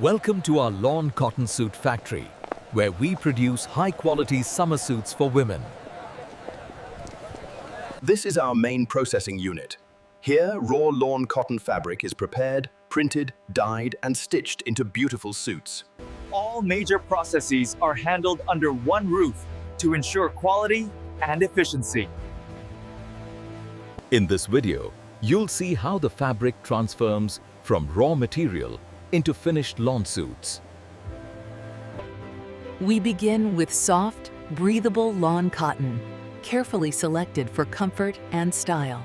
Welcome to our lawn cotton suit factory, where we produce high-quality summer suits for women. This is our main processing unit. Here, raw lawn cotton fabric is prepared, printed, dyed, and stitched into beautiful suits. All major processes are handled under one roof to ensure quality and efficiency. In this video, you'll see how the fabric transforms from raw material into finished lawn suits. We begin with soft, breathable lawn cotton, carefully selected for comfort and style.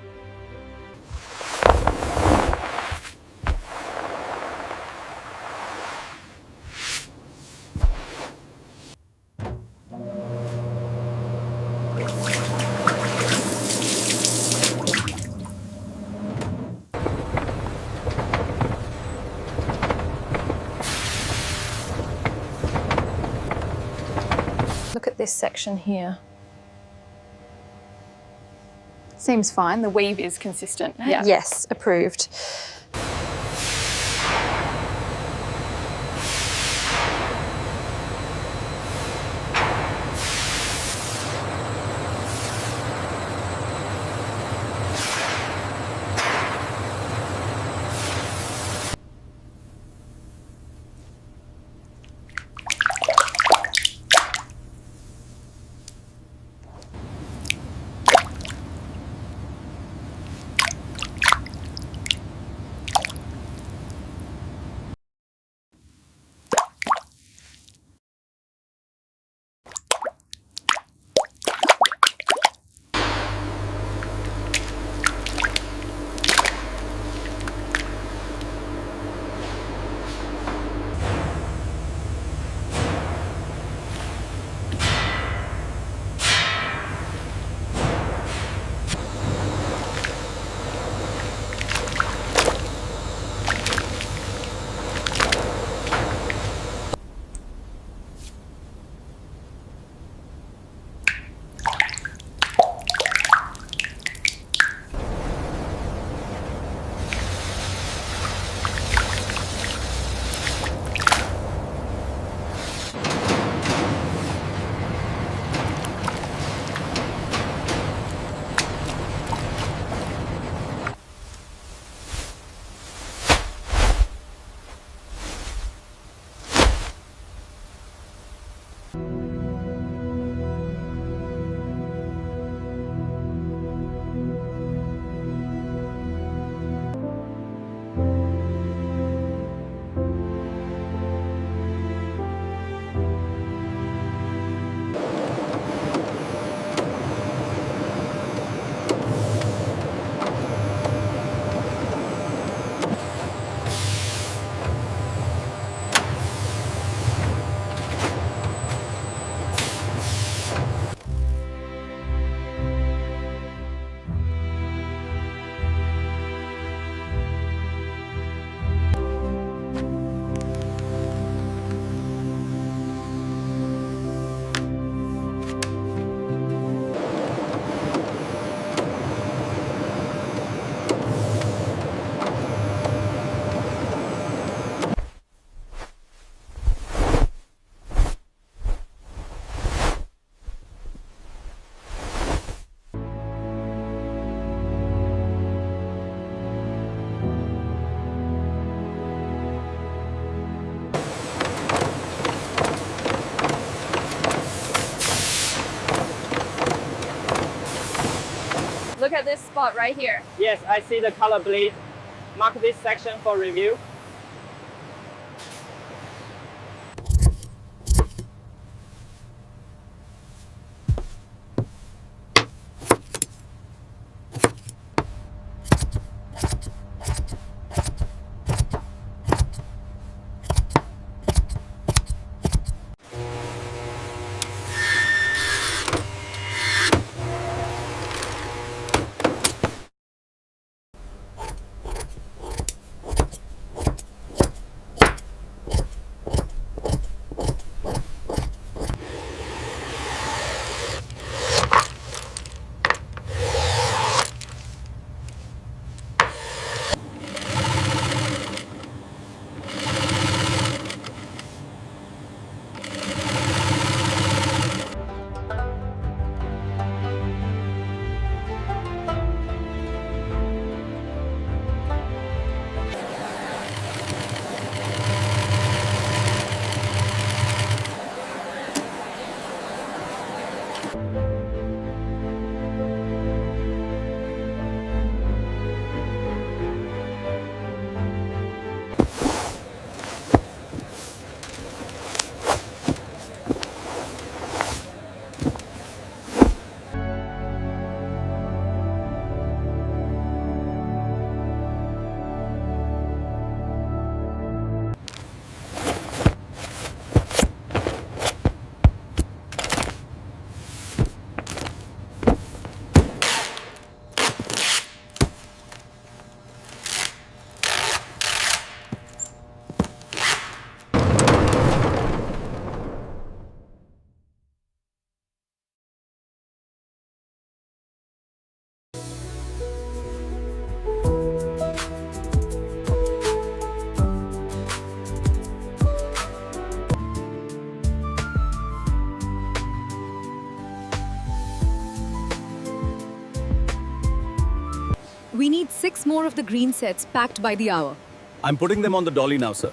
Look at this section here. Seems fine, the weave is consistent. Yeah. Yes, approved. Look at this spot right here. Yes, I see the color bleed. Mark this section for review. We need 6 more of the green sets packed by the hour. I'm putting them on the dolly now, sir.